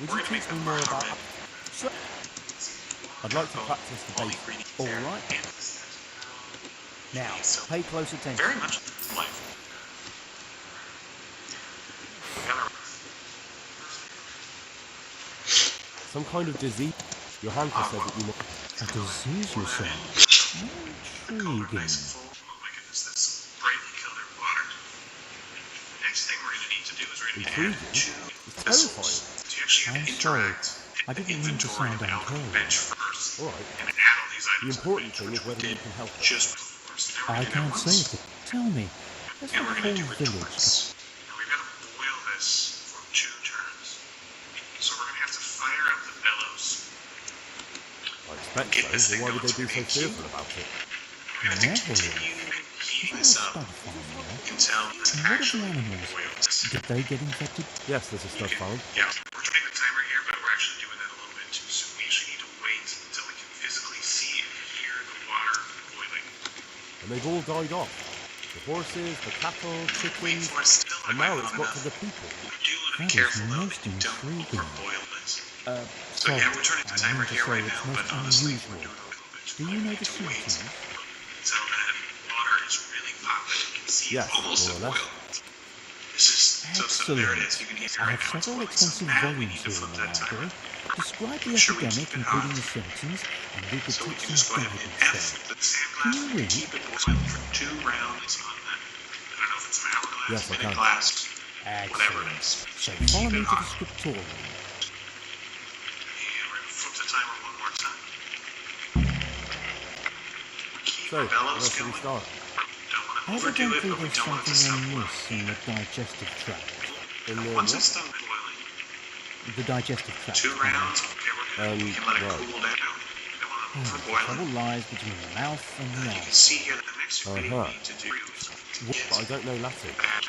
Would you teach me more about... Sure. I'd like to practice the basics. All right. Now, pay close attention. Very much life. Some kind of disease. Your hunter said that you know... A disease, you say? Intriguing. Oh my goodness, that's brightly colored water. The next thing we're going to need to do is we're going to add two vessels. So you actually interact. I didn't mean to sound uncold. All right. And add all these items. The important thing is whether you can help us. Just before. So now I we're can't going say it. Tell me, what's the and we're whole going to do it village? twice. Now we've got to boil this for 2 turns. So we're going to have to fire up the bellows. I expect so. Why would they be so fearful about it? We're going to have to continue heating this up until it's And what of the actually animals? boiled. Did they get infected? Yes, there's a stud farm. Yeah, we're turning the timer here, but we're actually doing that a little bit too soon. We usually need to wait until we can physically see and hear the water boiling. And they've all died off. The horses, the cattle, chickens, For us still, and now it's got to the people. We do want to be That is careful though most that you don't intriguing. overboil this. So Sorry, yeah, we're turning the I timer meant to here say right it's now, most but honestly, unusual. we're doing a little bit Do too you long. know We the need to wait symptoms? until that water is really popping. You can see Yes, it's almost more at or less. boil. This is so there it is. You can hear I right have now it's several boiling. So extensive now we volumes need to here in flip the that timer. library. Describe the Make sure we epidemic, keep it including hot. the symptoms, and leave the So we tips can and just go ahead and guidance hit there. F the sand Can glass you and read? keep it boiling for 2 rounds on that. I don't know if it's an hourglass, Yes, I minute can. glass, whatever it Excellent. is. So Keep follow me it to the hot. scriptorium. And we're going to flip the timer one more time. Keep So, our where bellows should we going. start? Don't want to overdo it, Evidently but we there's don't want it to something stop amiss boiling. in the digestive tract. In the Once what? it's done boiling, The digestive tract. 2 rounds, okay, we can let it right. cool down. We don't want to The overboil trouble it. lies between the mouth and the You can eye. see here that the next thing we Uh-huh. need to do is to But I get don't know Latin. that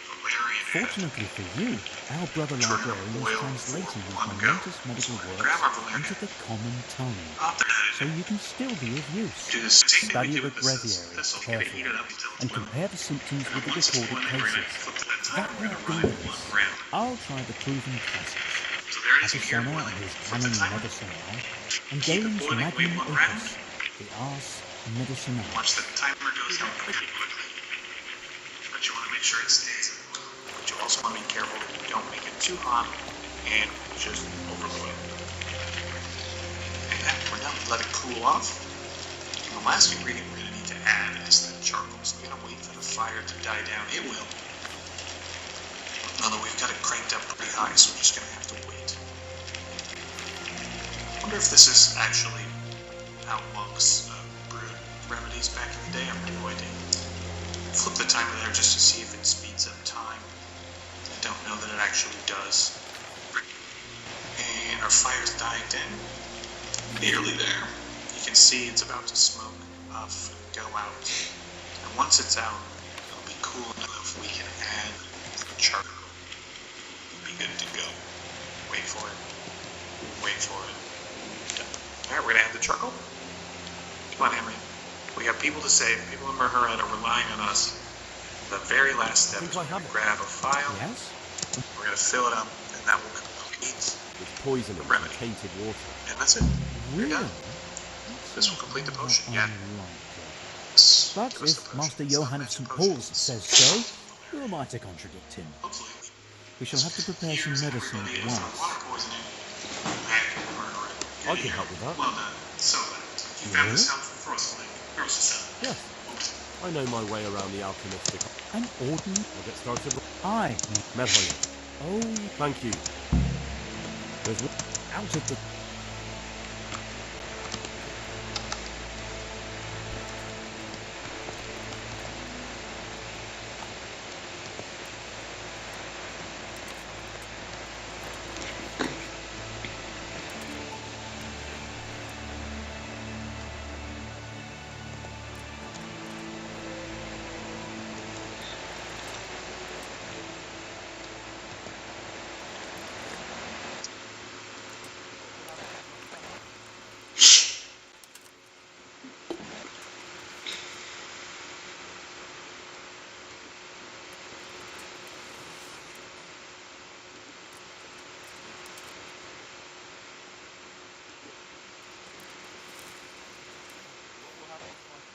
Valerian head. Fortunately for you, our brother Which we're gonna librarian is boil translating these for one go. momentous medical So works grab our Valerian into the common tongue, up there. so you can still be of use. Do the same thing we Study do the with this. breviary This will get it carefully heated up until it's and boiling. compare the symptoms And with the once it's recorded boiling, we're going to cases. flip that time. That We're going will to do run this. 1 round. I'll try the proven classics. So there it is. You hear it Avicenna boiling. and his Flip the Canon timer. Medicinae, and Keep it Galen's boiling. Wait Magnum 1 round. Opus, the Ars Medicinae. Watch the timer goes down pretty quickly. But you want to make sure it stays at boil. But you also want to be careful that you don't make it too hot and just overboil. And we're done. Let it cool off. And the last ingredient we're going to need to add is the charcoal. So we're going to wait for the fire to die down. It will. Although we've got it cranked up pretty high, so we're just going to have to wait. I wonder if this is actually how monks brewed remedies back in the day. I have no idea. Flip the timer there just to see if it speeds up time. I don't know that it actually does. And our fire's dying down. Nearly there. You can see it's about to smoke up and go out. And once it's out, it'll be cool enough we can add the charcoal. It'll be good to go. Wait for it. Wait for it. Done. Alright, we're gonna add the charcoal. Come on, Henry. We got people to save. People in Merherad are relying on us. The very last step is we're going to grab a file. Yes? We're going to fill it up, and that will complete. With poison and Remedy. tainted water. And that's it. You're Really? done. This will complete the potion. Yeah. Unlikely. This But was the if potion. Master It's not Johann of magic St. potion. Paul's says so, who am I to contradict him? Hopefully, We shall have to prepare some here's medicine everybody at is once. water poisoning. Back in Merherad. I can help with that. Well done. So glad. You found this helpful for us, Link. Throw us a cell. Yes. I know my way around the alchemistic. An ordinary... I'll get started. Aye. Medhoy. Oh, Thank you. There's out of the...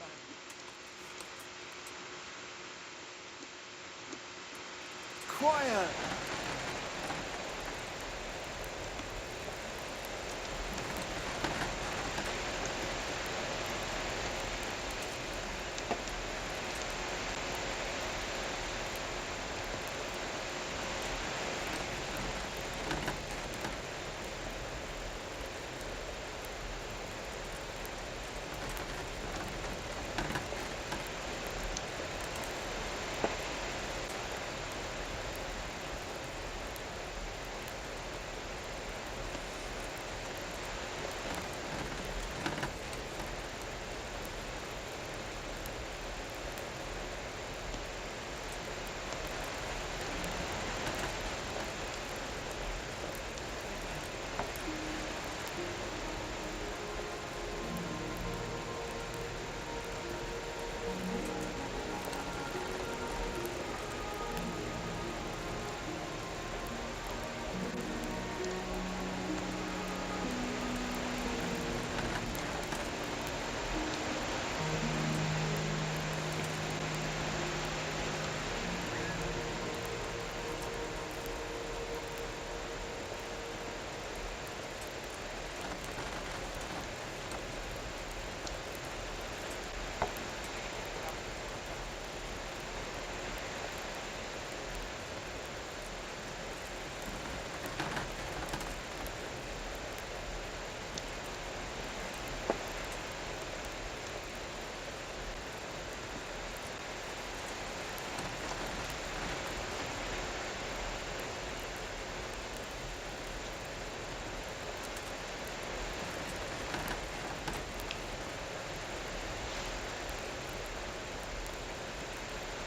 family. Quiet!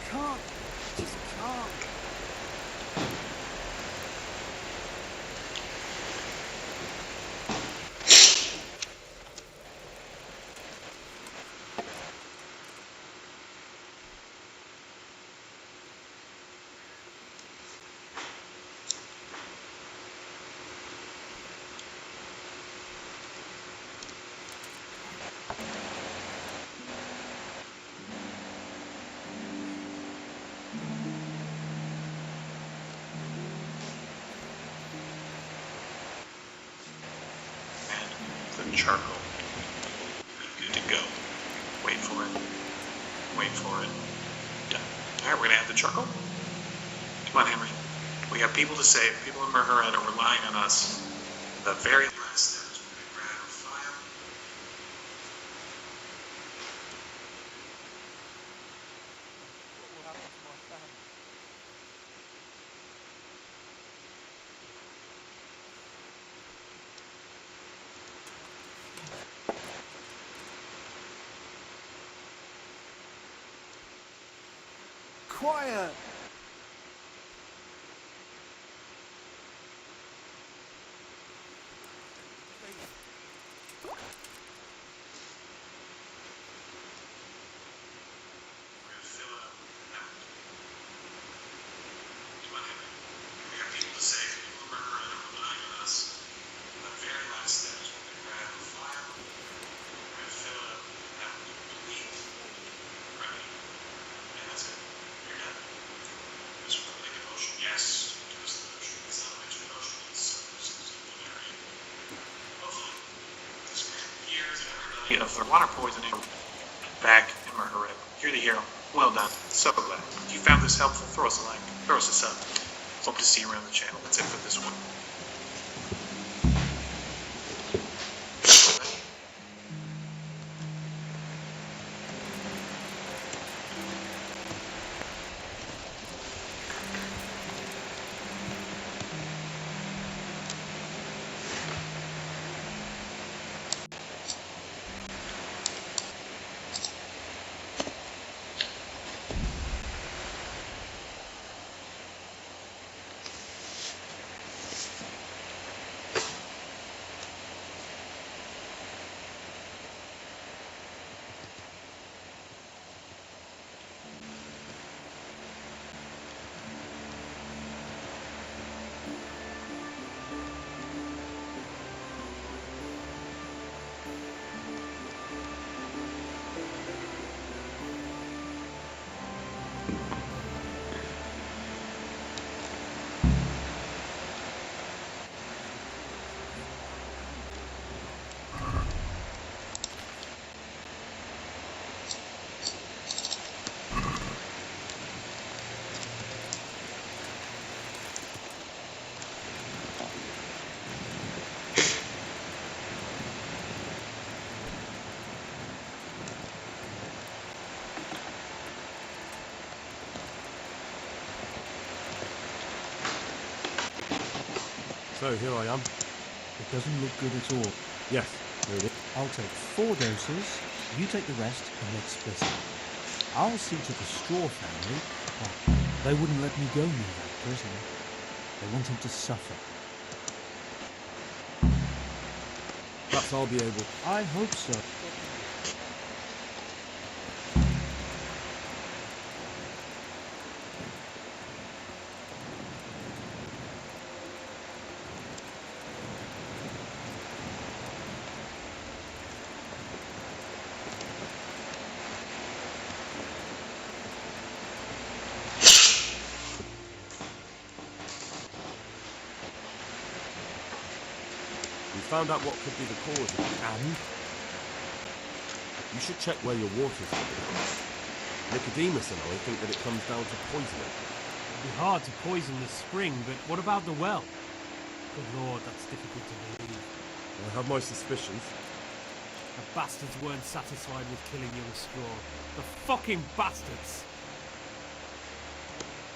Can't. Just can't. And the charcoal. Good to go. Wait for it. Wait for it. Done. Alright, we're gonna add the charcoal. Come on, Henry. We have people to save. People in Merhuret are relying on us. The very last step is we're gonna grab a file. What will happen to my family? Quiet! Please. We're gonna fill it up now. Come on, Henry. We have people to save. People in Merhuret are relying on us. The very last step is we're gonna grab a file. We're gonna fill it up now. Complete. Ready. And that's it. You're done. Just want to make a motion. Yes. Give us the motion. It's not much of a motion. It's supplementary. Hopefully, this grant years and everybody of their water poisoning back in Merhuret. You're the hero. Well done. So glad. If you found this helpful, throw us a like. Throw us a sub. Hope to see you around the channel. That's it for this one. So here I am. It doesn't look good at all. Yes, here it is. I'll take 4 doses, you take the rest, and let's split it. I'll see to the Straw family. They wouldn't let me go near that prisoner. They want him to suffer. Perhaps I'll be able. I hope so. We found out what could be the cause of it. And? You should check where your water's coming from. Nicodemus and I think that it comes down to poisoning. It'd be hard to poison the spring, but what about the well? Good lord, that's difficult to believe. I have my suspicions. The bastards weren't satisfied with killing young Straw. The fucking bastards!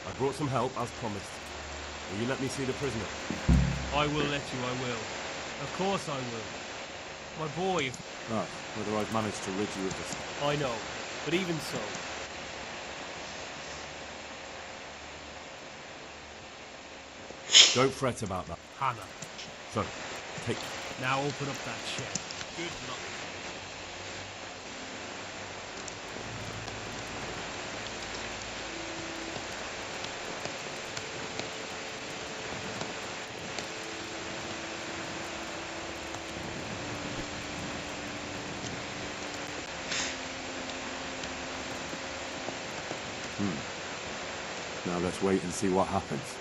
I brought some help, as promised. Will you let me see the prisoner? I will let you, I will. Of course I will. My boy, Ah, whether I've managed to rid you of this. I know, but even so. Don't fret about that. Hannah, So, take... now open up that shed. Good luck. Now let's wait and see what happens.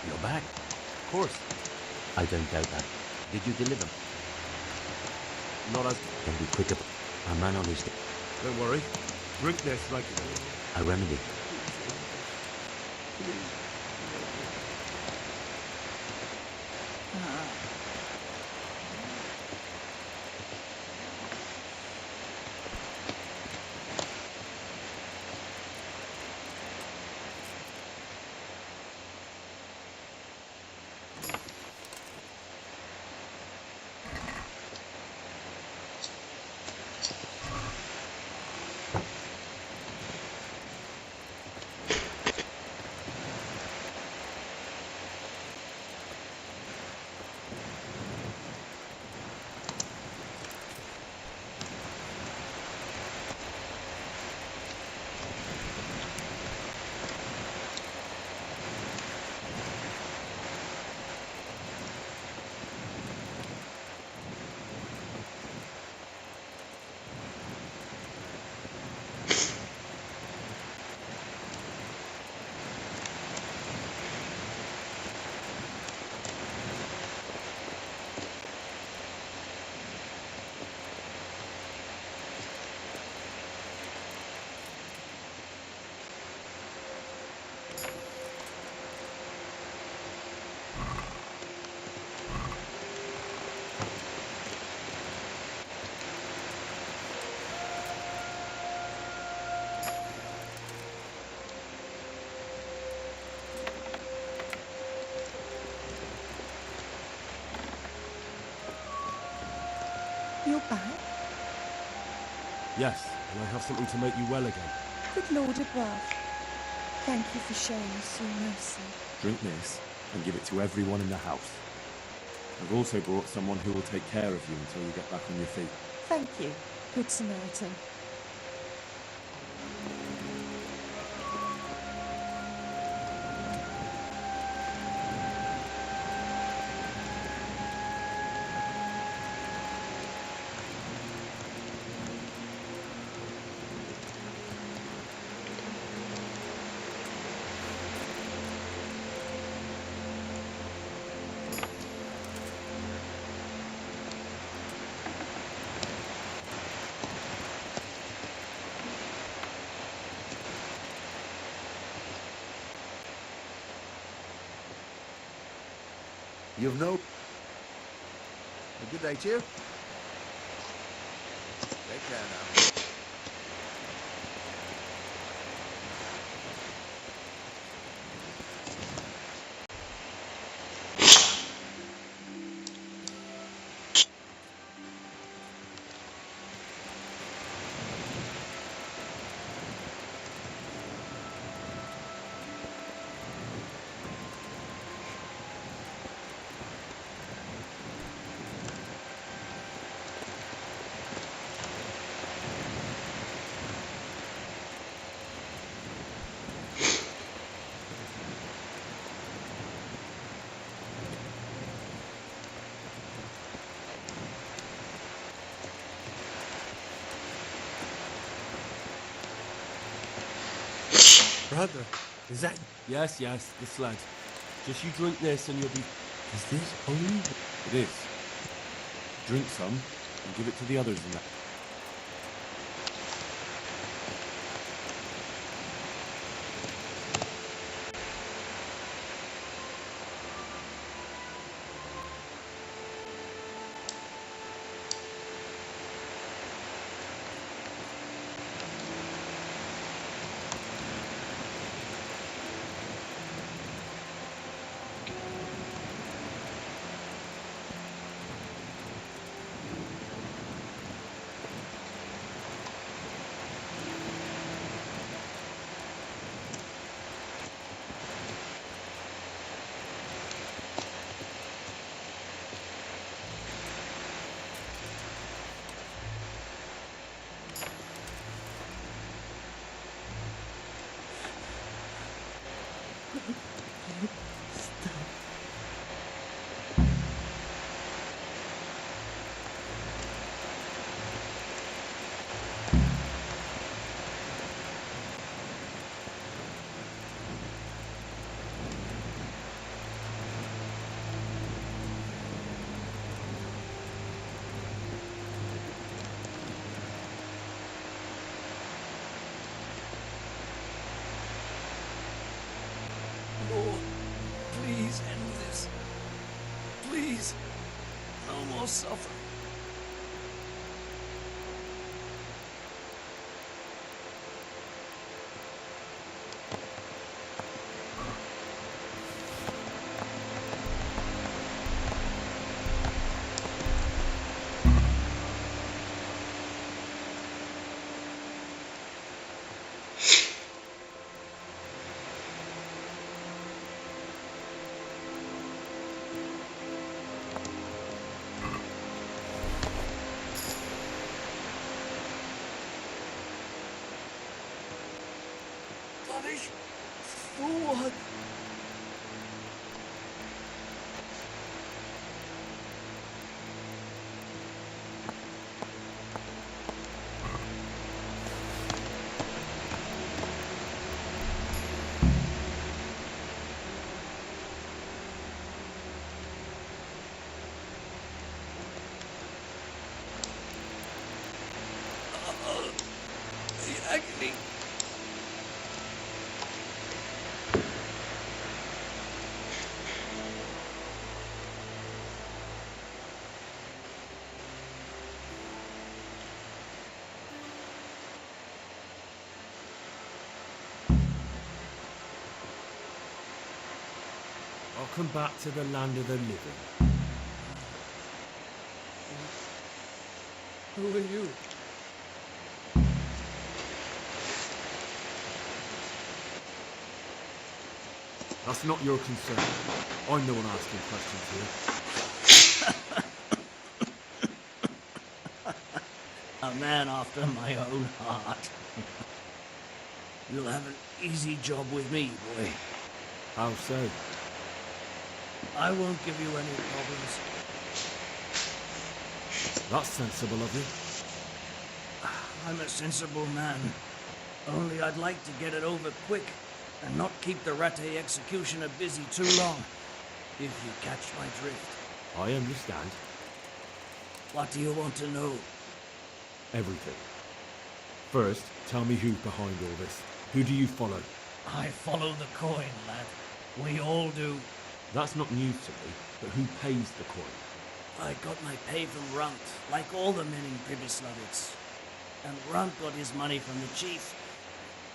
You're back. Of course. I don't doubt that. Did you deliver? Not as... Then be quick up. A man on his... Don't worry. Drink this regularly. A remedy. you're back? Yes, and I have something to make you well again. Good Lord above. Thank you for showing us your mercy. Drink this and give it to everyone in the house. I've also brought someone who will take care of you until you get back on your feet. Thank you, Good Samaritan. You've no... A good day to you. Take care now. Brother, is that... Yes, this lad. Just you drink this and you'll be... Is this holy? It is. Drink some and give it to the others in that. Lord, please end this. Please, no more suffering. Punish for what? The agony. I'll come back to the land of the living. Who are you? That's not your concern. I'm the one asking questions here. A man after my own heart. You'll have an easy job with me, boy. How so? I won't give you any problems. That's sensible of you. I'm a sensible man. Only I'd like to get it over quick and not keep the Ratte executioner busy too long, if you catch my drift. I understand. What do you want to know? Everything. First, tell me who's behind all this. Who do you follow? I follow the coin, lad. We all do. That's not news to me, but who pays the coin? I got my pay from Runt, like all the men in Pribyslavitz. And Runt got his money from the chief.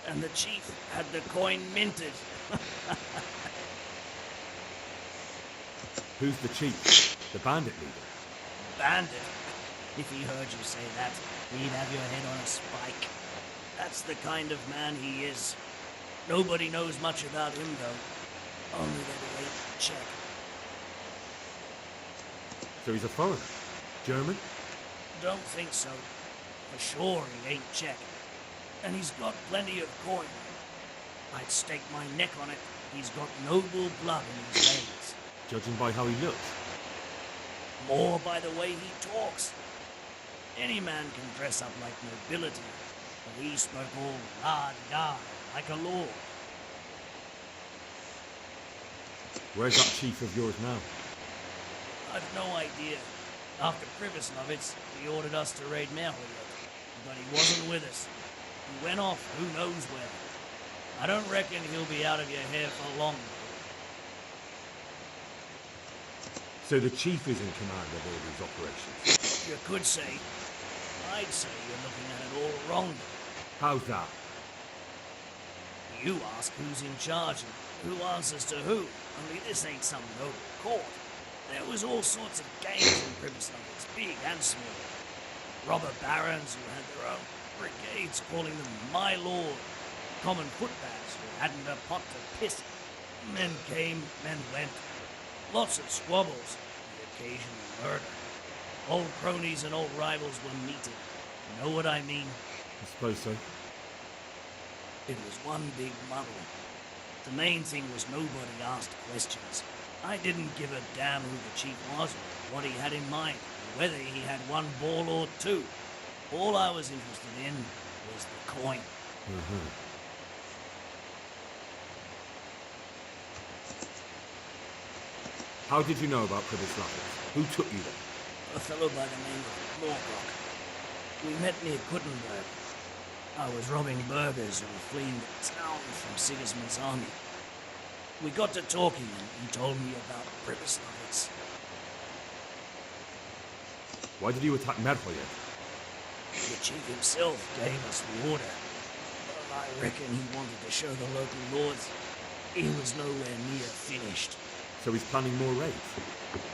And the chief had the coin minted. Who's the chief? The bandit leader? Bandit? If he heard you say that, he'd have your head on a spike. That's the kind of man he is. Nobody knows much about him, though. Only that he ain't Czech. So he's a foreigner? German? Don't think so. For sure he ain't Czech. And he's got plenty of coin. I'd stake my neck on it. He's got noble blood in his veins. Judging by how he looks. More by the way he talks. Any man can dress up like nobility, but he spoke all la-di-da, like a lord. Where's that chief of yours now? I've no idea. After Pribyslavitz, he ordered us to raid Merhoyet, but he wasn't with us. He went off who knows where. I don't reckon he'll be out of your hair for long. So the chief is in command of all these operations? You could say. I'd say you're looking at it all wrong. How's that? You ask who's in charge and who answers to who. Only this ain't some noble court. There was all sorts of gangs in Pribyslavitz, big and small. Robber barons who had their own brigades calling them my lord. Common footpads who hadn't a pot to piss in. Men came, men went. Lots of squabbles, the occasional murder. Old cronies and old rivals were meeting. Know what I mean? I suppose so. It was one big muddle. The main thing was nobody asked questions. I didn't give a damn who the chief was or what he had in mind, or whether he had one ball or two. All I was interested in was the coin. How did you know about Pribyslavitz? Who took you there? A fellow by the name of Morgrock. We met near Kuttenberg. I was robbing burghers who were fleeing the town from Sigismund's army. We got to talking and he told me about Pribyslavitz. Why did you attack Merhoyet? The chief himself gave us the order. But I reckon he wanted to show the local lords he was nowhere near finished. So he's planning more raids?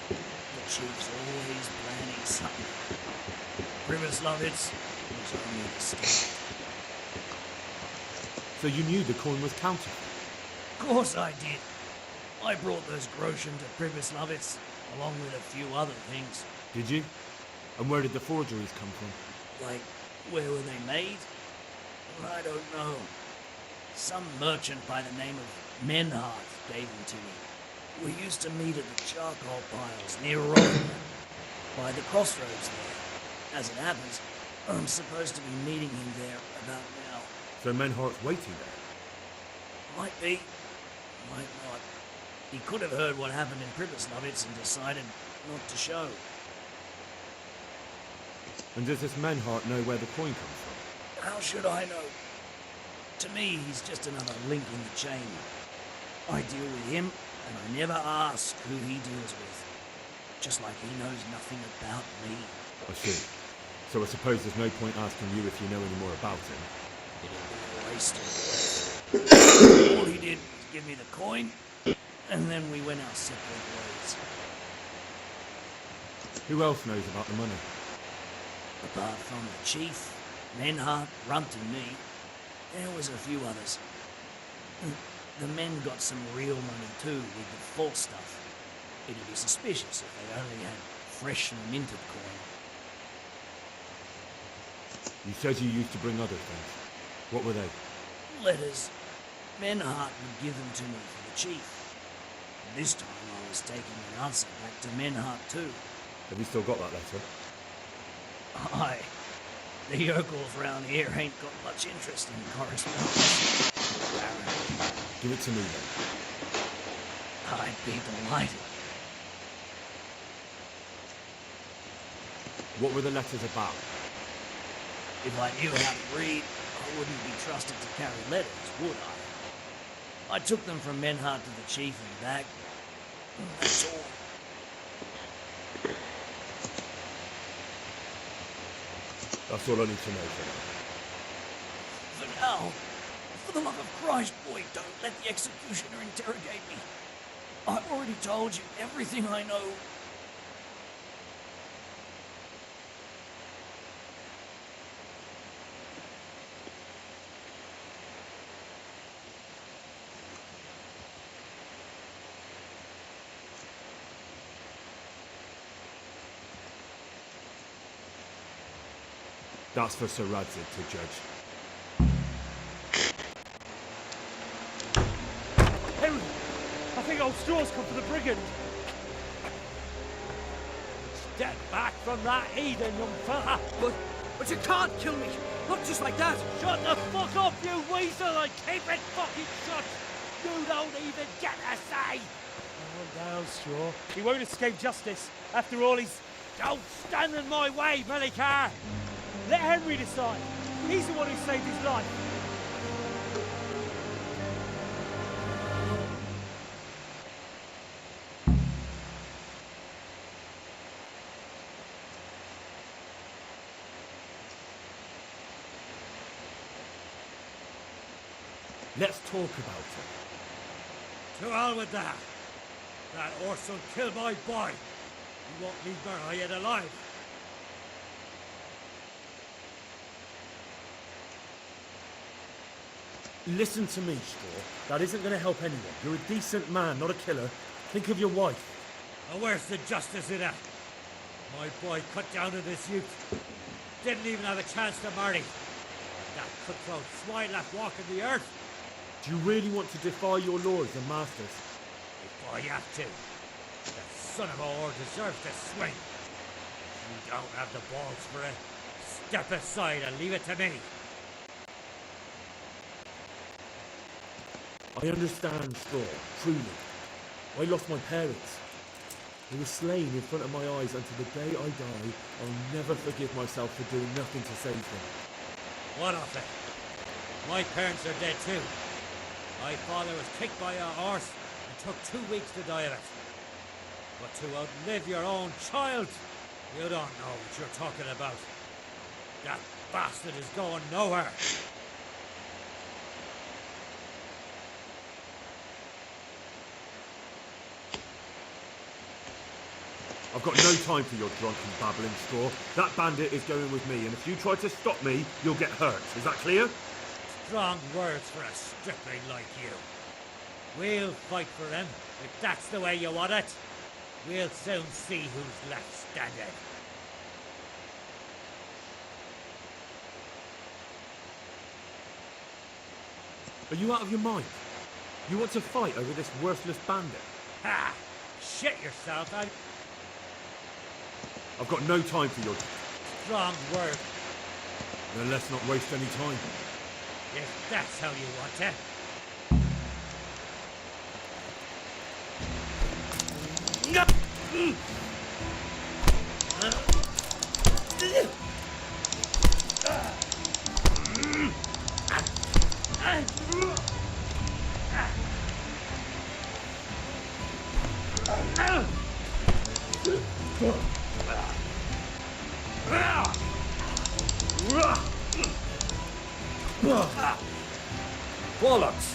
The chief's always planning something. Pribyslavitz was only the start. So you knew the coin was counterfeit? Of course I did. I brought those groschen to Pribyslavitz, along with a few other things. Did you? And where did the forgeries come from? Like, where were they made? Well, I don't know. Some merchant by the name of Menhart gave them to me. We used to meet at the charcoal piles near Rome, by the crossroads there. As it happens, I'm supposed to be meeting him there about now. So Menhart's waiting there? Might be, might not. He could have heard what happened in Pribyslavitz and decided not to show. And does this Menhart know where the coin comes from? How should I know? To me, he's just another link in the chain. I deal with him, and I never ask who he deals with. Just like he knows nothing about me. I see. So I suppose there's no point asking you if you know any more about him. It'll be a waste of breath. All he did was give me the coin, and then we went our separate ways. Who else knows about the money? Apart from the chief, Menhart, Runt and me, there was a few others. The men got some real money too with the false stuff. It'd be suspicious if they only had fresh and minted coin. You said you used to bring other things. What were they? Letters. Menhart would give them to me for the chief. This time I was taking an answer back to Menhart too. Have you still got that letter? Aye. The yokels round here ain't got much interest in correspondence. Apparently. Give it to me then. I'd be delighted. What were the letters about? If I knew how to read, I wouldn't be trusted to carry letters, would I? I took them from Menhart to the chief and back. That's all. That's all I need to know for now. For now, for the love of Christ, boy, don't let the executioner interrogate me. I've already told you everything I know. That's for Sir Radzig to judge. Henry! I think old Straw's come for the brigand. Step back from that heathen, young fella! But you can't kill me! Not just like that! Shut the fuck up, you weasel, and keep it fucking shut! You don't even get a say! Calm down, Straw. He won't escape justice. After all, he's... Don't stand in my way, Melikar! Let Henry decide. He's the one who saved his life. Let's talk about it. To hell with that. That horse will kill my boy. He won't leave Merhayed alive. Listen to me, Straw. That isn't going to help anyone. You're a decent man, not a killer. Think of your wife. And where's the justice in that? My boy cut down in his youth. Didn't even have a chance to marry. That cutthroat swine left walking the earth. Do you really want to defy your lords and masters? If I have to. The son of a whore deserves to swing. If you don't have the balls for it, step aside and leave it to me. I understand, Straw, truly. I lost my parents. They were slain in front of my eyes until the day I die. I'll never forgive myself for doing nothing to save them. What of it? My parents are dead too. My father was kicked by a horse and took 2 weeks to die of it. But to outlive your own child, you don't know what you're talking about. That bastard is going nowhere. I've got no time for your drunken babbling, Straw. That bandit is going with me, and if you try to stop me, you'll get hurt. Is that clear? Strong words for a stripling like you. We'll fight for him, if that's the way you want it. We'll soon see who's left standing. Are you out of your mind? You want to fight over this worthless bandit? Ha! Shit yourself, I've got no time for your... strong word. Then let's not waste any time. If that's how you want it. Bollocks!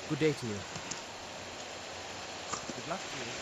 Good day to you. Good luck to you.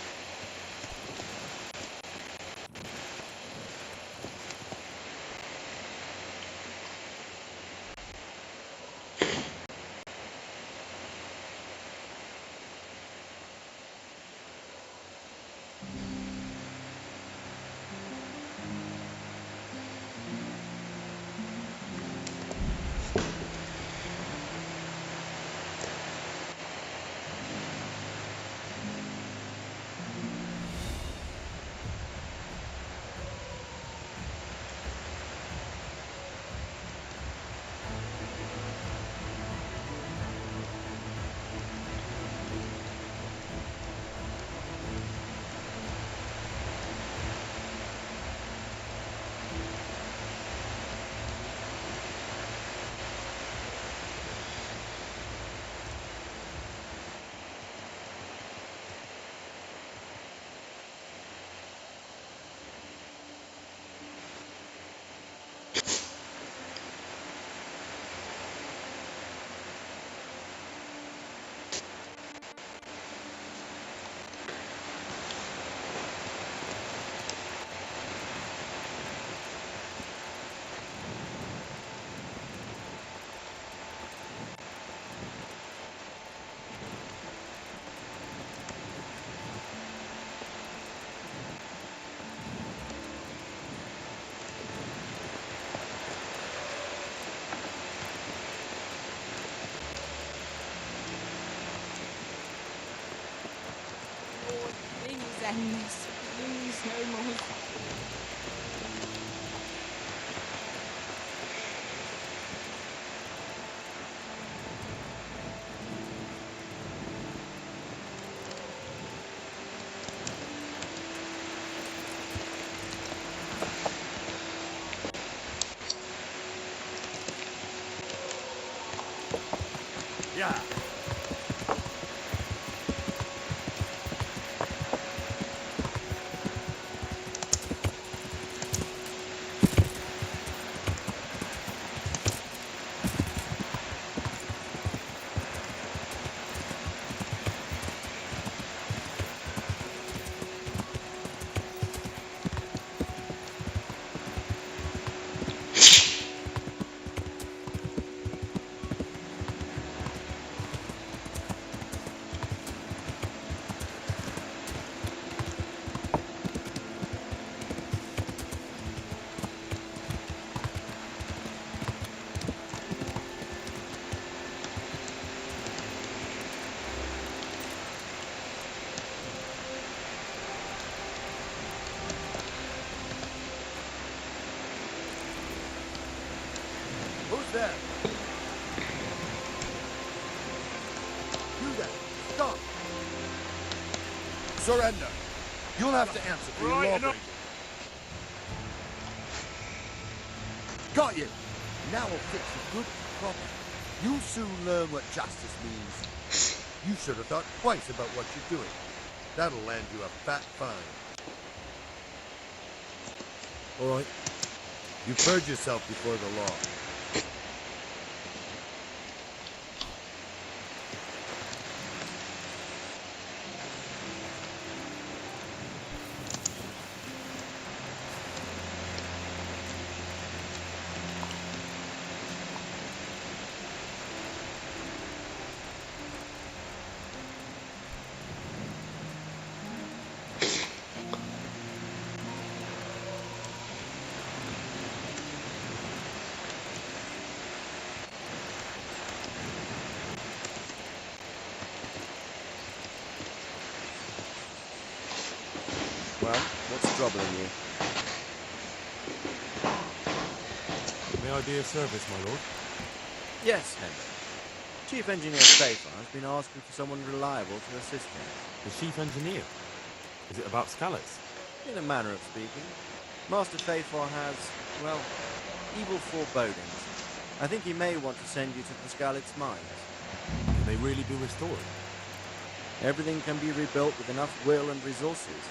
Lord, please end this. Please, no more. Yeah. there. You there. Stop. Surrender. You'll have to answer for your lawbreaking. Got you. Now we'll fix you good and proper. You'll soon learn what justice means. You should have thought twice about what you're doing. That'll land you a fat fine. All right. You purge yourself before the law. Well, what's troubling you? May I be of service, my lord? Yes, Henry. Chief Engineer Schaefer has been asking for someone reliable to assist him. The chief engineer? Is it about Scallops? In a manner of speaking. Master Schaefer has, well, evil forebodings. I think he may want to send you to the Scallops mines. Can they really be restored? Everything can be rebuilt with enough will and resources.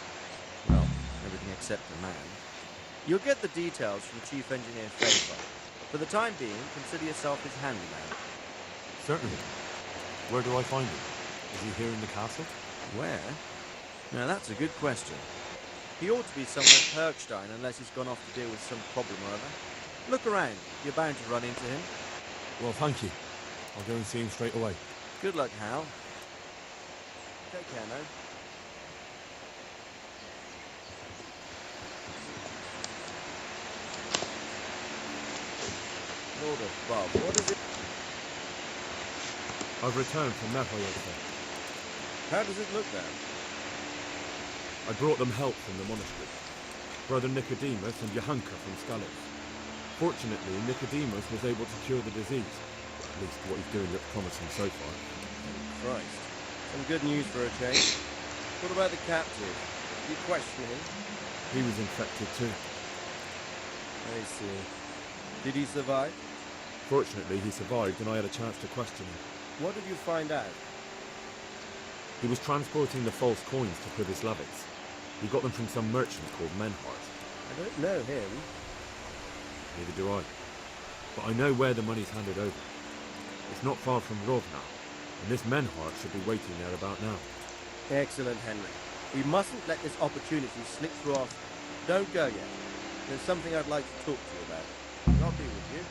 Well, everything except a man. You'll get the details from Chief Engineer Schaefer. For the time being, consider yourself his handyman. Certainly. Where do I find him? Is he here in the castle? Where? Now that's a good question. He ought to be somewhere at Herkstein unless he's gone off to deal with some problem or other. Look around. You're bound to run into him. Well, thank you. I'll go and see him straight away. Good luck, Hal. Take care now. Lord above, what is it? I've returned from Nehoyotha. How does it look now? I brought them help from the monastery. Brother Nicodemus and Johanka from Scallops. Fortunately, Nicodemus was able to cure the disease. At least what he's doing looks promising so far. Christ. Some good news for a change. What about the captive? Did you question him? He was infected too. I see. Did he survive? Fortunately, he survived and I had a chance to question him. What did you find out? He was transporting the false coins to Pribyslavitz. He got them from some merchant called Menhart. I don't know him. Neither do I. But I know where the money's handed over. It's not far from Rovna, and this Menhart should be waiting there about now. Excellent, Henry. We mustn't let this opportunity slip through our... Don't go yet. There's something I'd like to talk to you about. I'll be with you.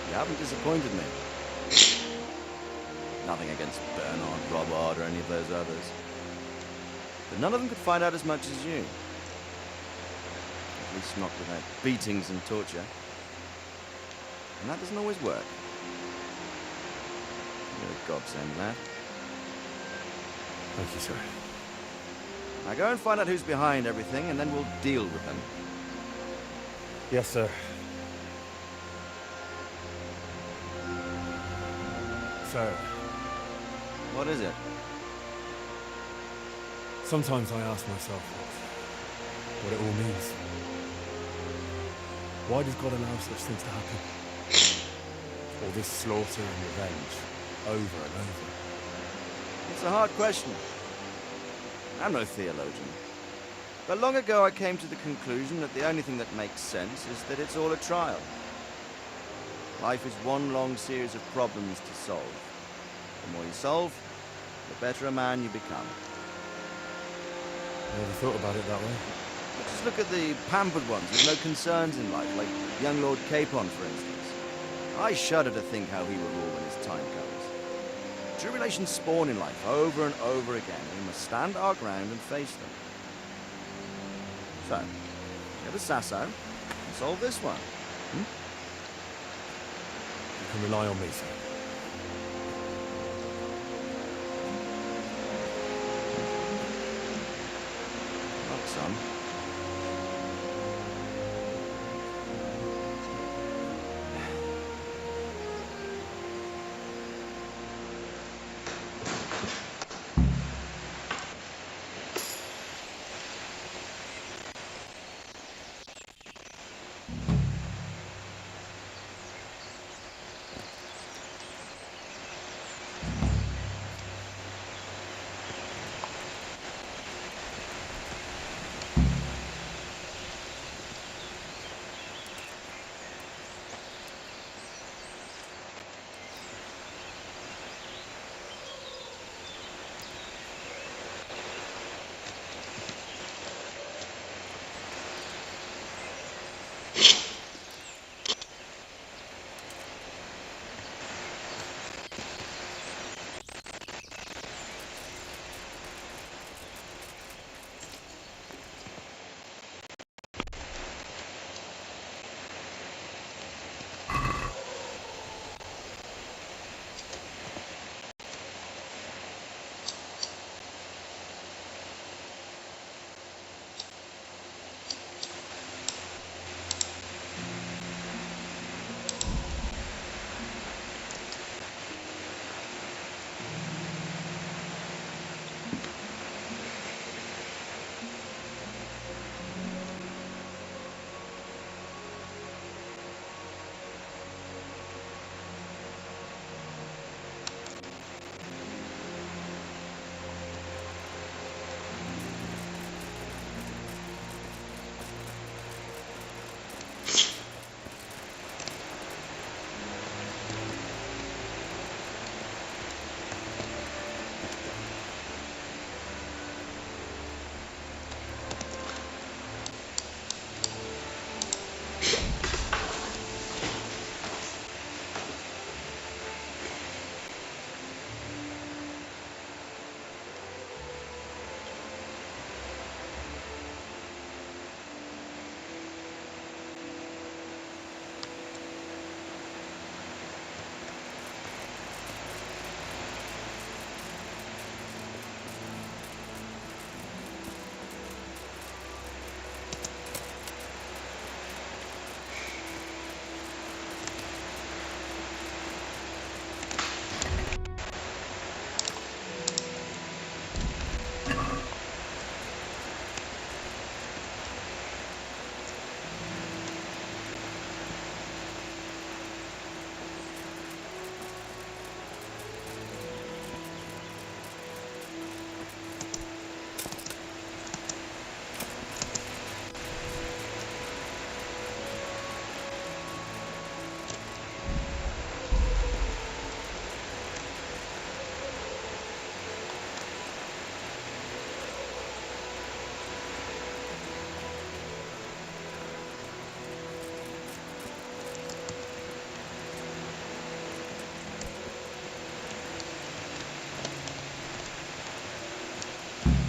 You haven't disappointed me. Nothing against Bernard, Robard, or any of those others. But none of them could find out as much as you. At least not without beatings and torture. And that doesn't always work. You're a godsend, lad. Thank you, sir. Now go and find out who's behind everything, and then we'll deal with them. Yes, sir. Sir, What is it? sometimes I ask myself what it all means. Why does God allow such things to happen? All this slaughter and revenge, over and over. It's a hard question. I'm no theologian. But long ago I came to the conclusion that the only thing that makes sense is that it's all a trial. Life is one long series of problems to solve. The more you solve, the better a man you become. I never thought about it that way. But just look at the pampered ones with no concerns in life, like young Lord Capon, for instance. I shudder to think how he will rule when his time comes. Tribulations spawn in life over and over again. We must stand our ground and face them. So, get a Sasso and solve this one. You can rely on me, sir.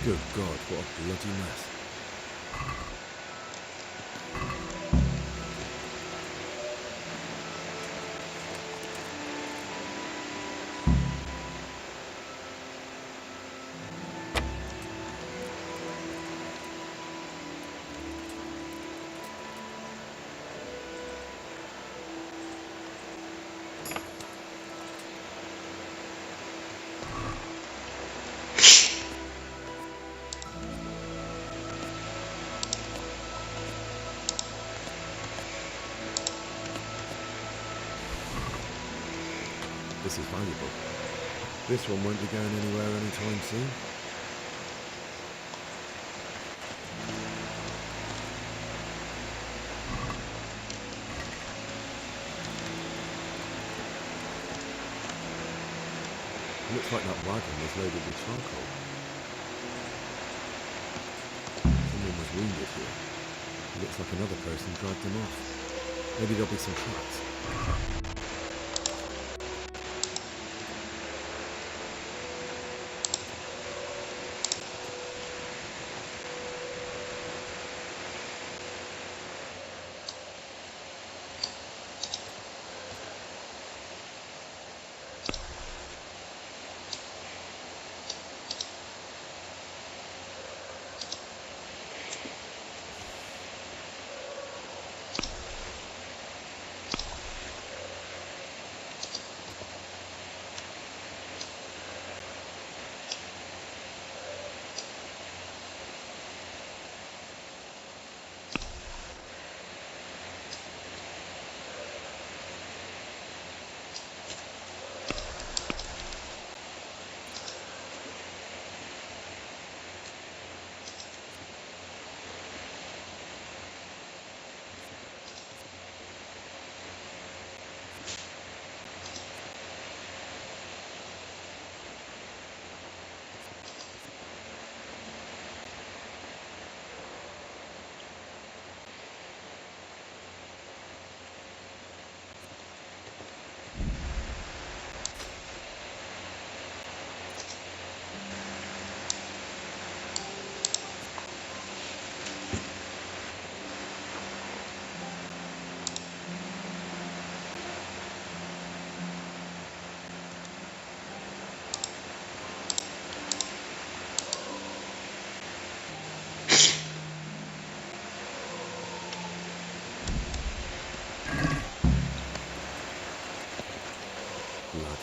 Good God, what a bloody mess. This is valuable. This one won't be going anywhere anytime soon. Looks like that wagon was loaded with charcoal. Someone was wounded here. It looks like another person dragged him off. Maybe there'll be some tracks. Blood.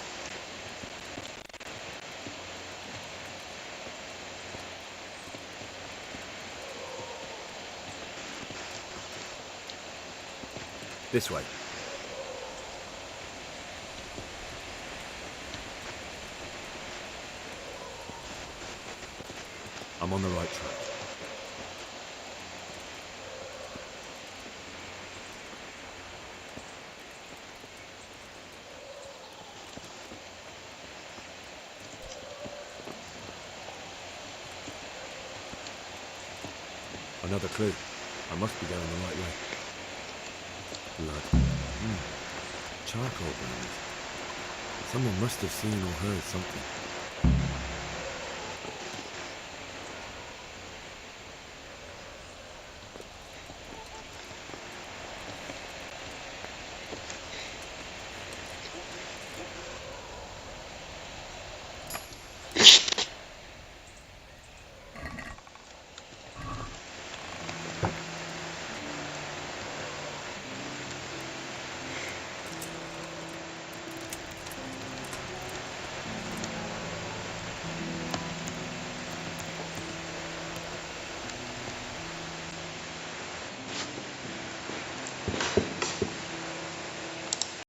This way. I'm on the right track. Another clue. I must be going the right way. Blood. Charcoal burns. Someone must have seen or heard something.